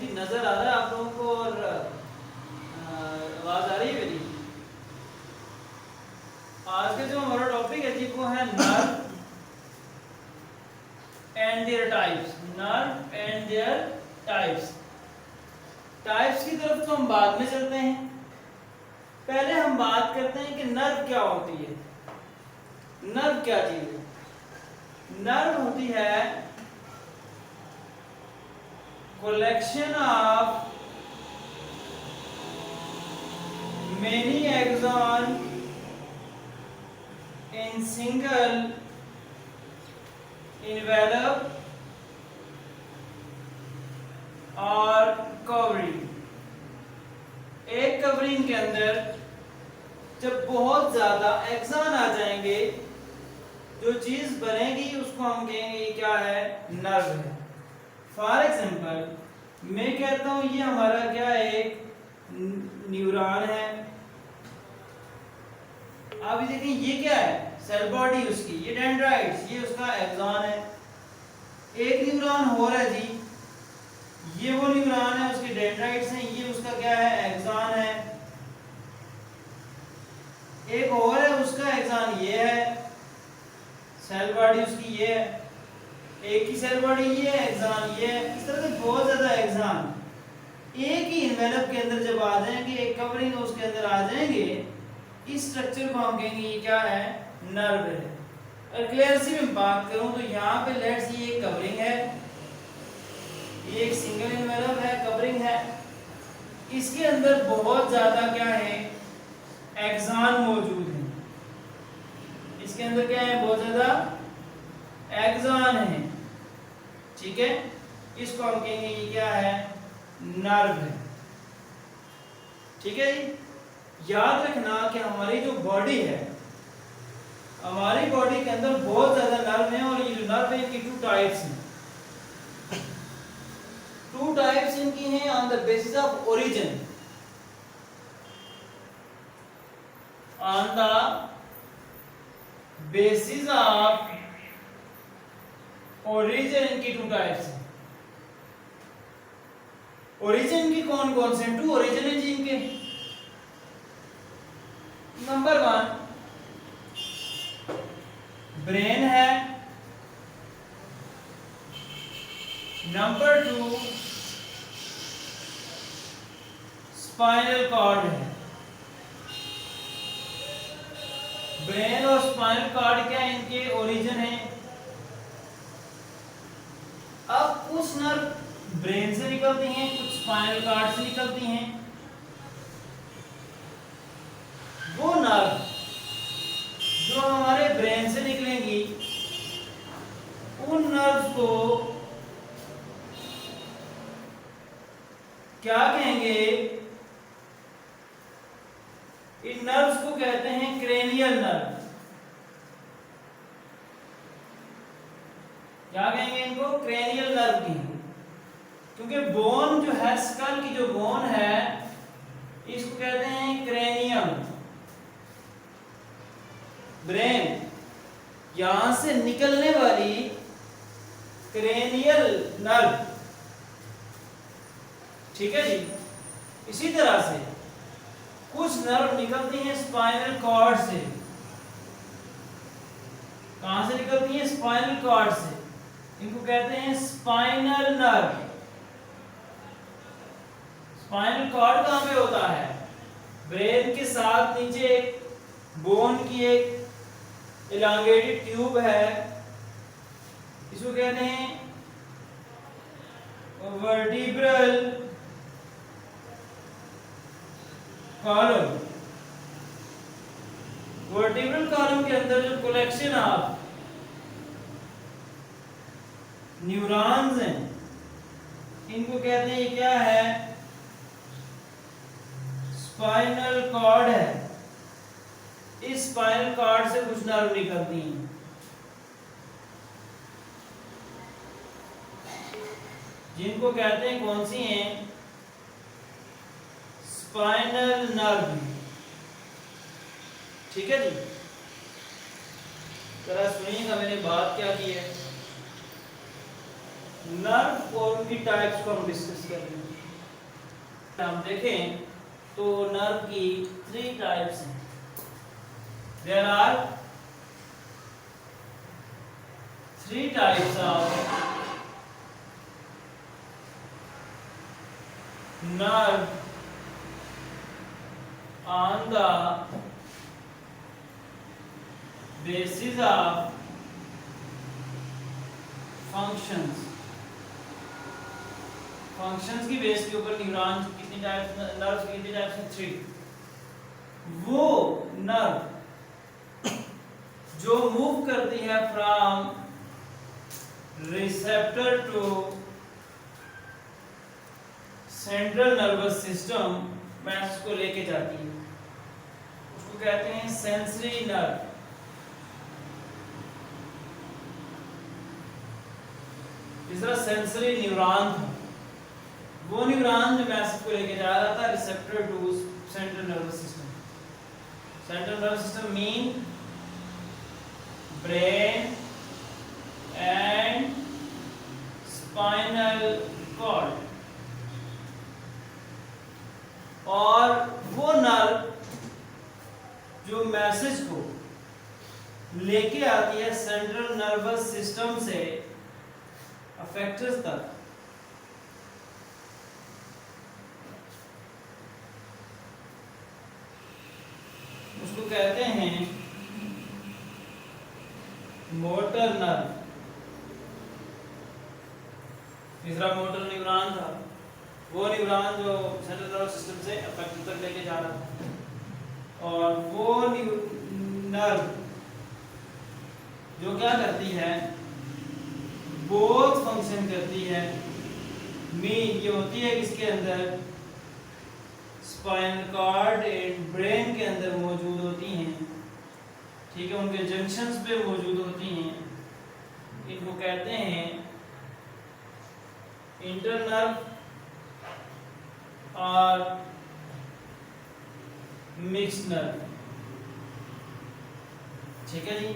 जी नजर आ रहा है आप लोगों को और आवाज आ रही है मेरी? आज का जो हमारा टॉपिक है जी वो है nerve and there types. Nerve and there types. Types की तरफ तो हम बाद में चलते हैं, पहले हम बात करते हैं कि नर्व क्या होती है। नर्व क्या चीज है? नर्व होती है collection of many axon in single envelope और कवरिंग। एक कवरिंग के अंदर जब बहुत ज्यादा एक्सान आ जाएंगे, जो चीज बनेगी उसको हम कहेंगे ये क्या है? नर्व है। फॉर एग्जाम्पल मैं कहता हूं ये हमारा क्या है? एक न्यूरॉन है। आप ये देखें ये क्या है? सेल बॉडी उसकी, ये डेंड्राइट्स, ये उसका एक्सॉन है। एक न्यूरॉन हो रहा है जी, ये वो न्यूरॉन है, उसके डेंड्राइट्स हैं, ये उसका क्या है? एक्सॉन है। एक और है, उसका एक्सॉन ये है, सेल बॉडी उसकी ये है। एक की सेल बॉडी ये है, एक्सॉन ये है। इस तरह से बहुत ज्यादा एक्सॉन एक ही इन्वेलप के अंदर जब आ जाएंगे, एक कवरिंग उसके अंदर आ जाएंगे, इस स्ट्रक्चर को हम कहेंगे ये क्या है? नर्व है। और क्लियर सी मैं बात करूं तो यहाँ पे लेट्स ये एक कवरिंग है, ये एक सिंगल इन्वेलप है, कवरिंग है, इसके अंदर बहुत ज्यादा क्या है? एक्सॉन मौजूद है। इसके अंदर क्या है? बहुत ज्यादा एक्सॉन है। ठीक है, इसको हम कहेंगे ये क्या है? नर्व है। ठीक है जी, याद रखना कि हमारी जो बॉडी है, हमारी बॉडी के अंदर बहुत ज्यादा नर्व है, और ये जो नर्व है इनकी टू टाइप्स हैं। टू टाइप्स इनकी हैं on the basis of origin. On the basis of origin इनकी टू टाइप्स हैं। ओरिजिन की कौन कौन से? टू ओरिजिन है जी इनके। नंबर 1 ब्रेन है, नंबर 2 स्पाइनल कॉर्ड है। ब्रेन और स्पाइनल कॉर्ड क्या इनके ओरिजिन है। अब कुछ नर्व ब्रेन से निकलती हैं, कुछ स्पाइनल कॉर्ड से निकलती हैं। वो नर्व जो हमारे ब्रेन से निकलेंगी, उन नर्व्स को क्या कहेंगे? इन नर्व्स को कहते हैं क्रेनियल नर्व। क्या कहेंगे इनको? क्रेनियल नर्व की, क्योंकि बोन जो है, स्कल की जो बोन है, इसको कहते हैं क्रेनियम। ब्रेन यहां से निकलने वाली क्रेनियल नर्व। ठीक है जी, इसी तरह से कुछ नर्व निकलती हैं स्पाइनल कॉर्ड से। कहां से निकलती हैं? स्पाइनल कॉर्ड से। इनको कहते हैं स्पाइनल नर्व। स्पाइनल कॉर्ड कहां पे होता है? ब्रेन के साथ नीचे एक बोन की एक इलांगेटेड ट्यूब है, इसको कहते हैं वर्टिब्रल कॉलम। वर्टिब्रल कॉलम के अंदर जो कलेक्शन ऑफ न्यूरॉन्स हैं, इनको कहते हैं क्या है? स्पाइनल कॉर्ड है। इस स्पाइनल कॉर्ड से कुछ नर्व निकलती हैं, जिनको कहते हैं कौन सी हैं? Spinal nerve. ठीक है जी, जरा सुनिएगा मैंने बात क्या की है। नर्व और उनकी टाइप्स को हम डिस्कस कर रहे हैं। हम देखें तो नर्व की 3 टाइप्स हैं। There are 3 types of nerve on the basis of functions की बेस के ऊपर न्यूरॉन कितनी टाइप्स, नर्व्स की कितनी टाइप्स हैं? 3। वो नर्व जो मूव करती है from receptor to central nervous system, message को लेके जाती है, उसको कहते हैं सेंसरी नर्व। तीसरा सेंसरी न्यूरॉन था, वो न्यूरॉन जो मैसेज को लेके जा रहा था receptor to central nervous system. Central nervous system mean brain and spinal cord. और वो नर्व जो मैसेज को लेके आती है सेंट्रल नर्वस सिस्टम से अफेक्टर्स तक, उसको कहते हैं मोटर नर्व। तीसरा मोटर न्यूरॉन था, वो न्यूरॉन जो सेंट्रल नर्वस सिस्टम से अफेक्टर तक लेके जा रहा था। और वो नर्व जो क्या करती है, बोथ फंक्शन करती है। मीन ये होती है किसके अंदर, स्पाइनल कॉर्ड एंड ब्रेन के अंदर मौजूद होती हैं, ठीक है, उनके जंक्शंस पे मौजूद होती हैं। इनको कहते हैं इंटरनर्व और मिक्स्ड नर्व, ठीक है जी।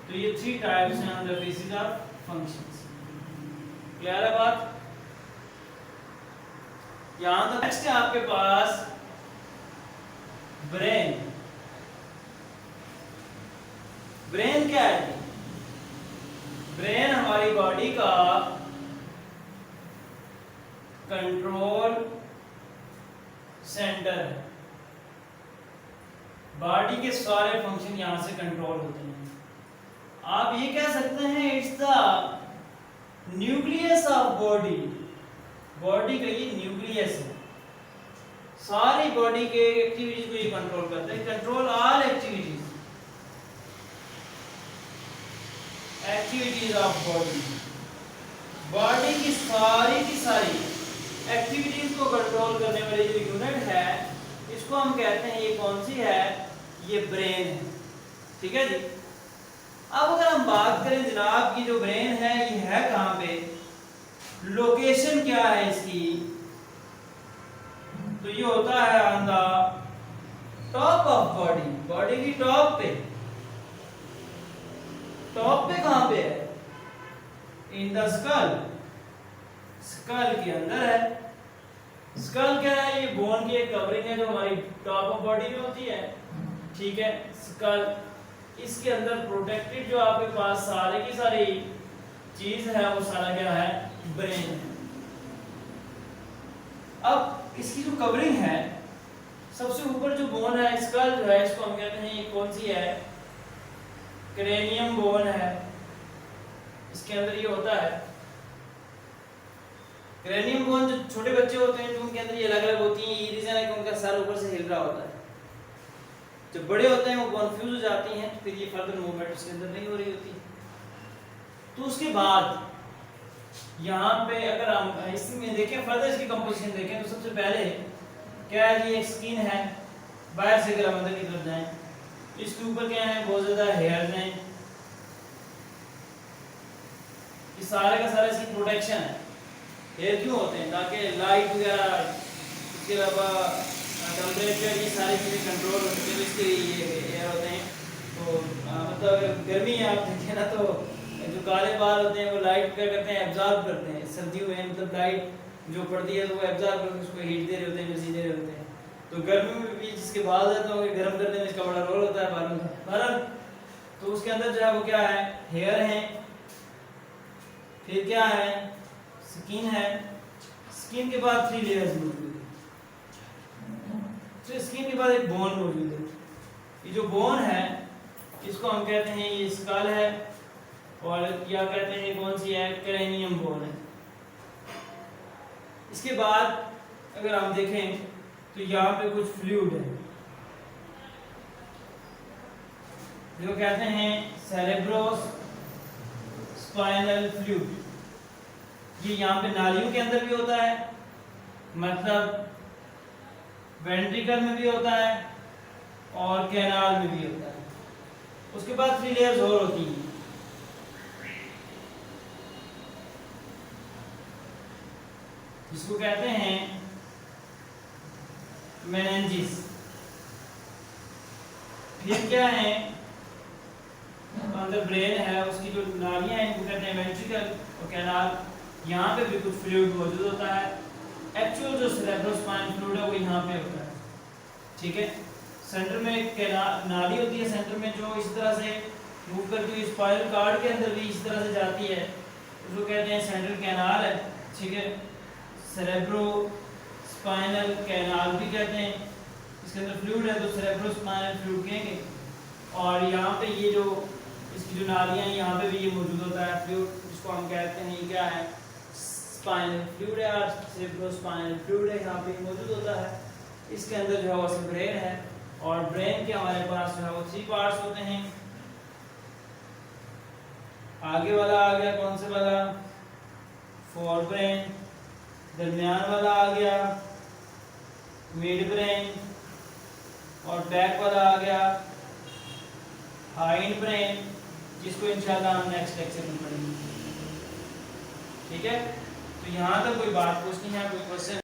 तो ये 3 टाइप्स हैं on the basis of functions. Clear है बात? यहां तक। नेक्स्ट है आपके पास ब्रेन। ब्रेन क्या है? ब्रेन हमारी बॉडी का कंट्रोल सेंटर है। बॉडी के सारे फंक्शन यहां से कंट्रोल होते हैं। आप ये कह सकते हैं it's the nucleus of body. Body का ये न्यूक्लियस है, सारी बॉडी के एक्टिविटीज को ये कंट्रोल करता है। Control all activities of body. Body की सारी एक्टिविटीज को कंट्रोल करने वाली जो यूनिट है, इसको हम कहते हैं, ये कौन सी है? ये ब्रेन है, ठीक है जी। अब अगर हम बात करें जनाब की जो ब्रेन है ये है कहां पे, लोकेशन क्या है इसकी, तो ये होता है on the top of body. Body की टॉप पे कहां पे है? In the skull. स्कल के अंदर है। स्कल क्या है? ये बोन की एक कवरिंग है जो हमारी टॉप ऑफ बॉडी में होती है, ठीक है। स्कल, इसके अंदर प्रोटेक्टेड जो आपके पास सारे की सारी चीज है वो सारा क्या है? ब्रेन है। अब इसकी जो कवरिंग है, सबसे ऊपर जो बोन है स्कल जो है, इसको हम कहते हैं, ये कौन सी है? क्रेनियम बोन है। इसके अंदर ये होता है क्रेनियम बोन। जो छोटे बच्चे होते हैं जो उनके अंदर ये अलग-अलग होती हैं, ये रीजन है कि उनका सर ऊपर से हिल रहा होता है। जब बड़े होते हैं वो कंफ्यूज हो जाती हैं, तो फिर ये फर्दर मूवमेंट उसके अंदर नहीं हो रही होती। तो उसके बाद यहाँ पे अगर हम इसमें देखें, फर्दर इसकी कंपोजिशन देखें, तो सबसे पहले क्या है जी? एक स्किन है, बाहर से अगर हम अंदर की तरफ जाएं, इसके ऊपर क्या है? बहुत ज्यादा हेयर्स हैं। ये सारे का सारा इसकी प्रोटेक्शन है। हेयर क्यों होते हैं? ताकि लाइट वगैरह, इसके अलावा टेम्परेचर, ये सारी चीज़ें कंट्रोल हो सके, इसके लिए ये हेयर होते हैं। तो मतलब अगर गर्मी है आप देखें ना, तो जो काले बाल होते हैं वो लाइट क्या करते हैं, एब्जॉर्ब करते हैं। सर्दियों में मतलब लाइट जो पड़ती है तो वो एब्जॉर्ब करके उसको हीट दे रहे होते हैं, एनर्जी दे रहे होते हैं। तो गर्मी में भी जिसके बाल ज़्यादा हो गर्म करने में इसका बड़ा रोल होता है बालों का। बहरहाल तो उसके अंदर जो है वो क्या है, हेयर है, फिर क्या है, स्किन है। स्किन के बाद 3 लेयर्स मौजूद है। तो स्किन के बाद एक बोन मौजूद है। ये जो बोन है इसको हम कहते हैं ये स्कल है, और या कहते हैं कौन सी है, क्रेनियम बोन है। इसके बाद अगर हम देखें तो यहाँ पे कुछ फ्लूइड है जो कहते हैं सेरेब्रोस स्पाइनल फ्लूइड। ये यहाँ पे नालियों के अंदर भी होता है, मतलब वेंट्रिकल में भी होता है और कैनाल में भी होता है। उसके बाद 3 लेयर्स और होती हैं। जिसको कहते हैं मेनिंजिस। फिर क्या है, अंदर ब्रेन है, उसकी जो नालियां हैं वो कहते हैं वेंट्रिकल और कैनाल। यहाँ पे भी कुछ फ्लूइड मौजूद होता है। एक्चुअल जो सेरेब्रोस्पाइनल फ्लूइड है वो यहाँ पे होता है, ठीक है। सेंटर में एक नाली होती है सेंटर में जो इस तरह से मूव करती हुई स्पाइनल कार्ड के अंदर भी इस तरह से जाती है, उसको कहते हैं सेंट्रल कैनाल है, ठीक है। सेरेब्रो स्पाइनल कैनाल भी कहते हैं। इसके अंदर फ्लूइड है तो सेरेब्रोस्पाइनल फ्लूइड कहेंगे। और यहाँ पे ये जो इसकी जो नालियाँ हैं यहाँ पे भी ये मौजूद होता है फ्लूइड, जिसको हम कहते हैं ये क्या है, स्पाइनल फ्लूइड है और सेरेब्रोस्पाइनल फ्लूइड है, यहाँ पे मौजूद होता है। इसके अंदर जो है वो ब्रेन है, और ब्रेन के हमारे पास जो है वो 3 पार्ट्स होते हैं। आगे वाला आ गया कौन से वाला, फोर ब्रेन। दरमियान वाला आ गया मिड ब्रेन, और बैक वाला आ गया हाइंड ब्रेन, जिसको इंशाल्लाह हम नेक्स्ट लेक्चर में पढ़ेंगे, ठीक है। तो यहाँ तक कोई बात पूछनी है, कोई क्वेश्चन?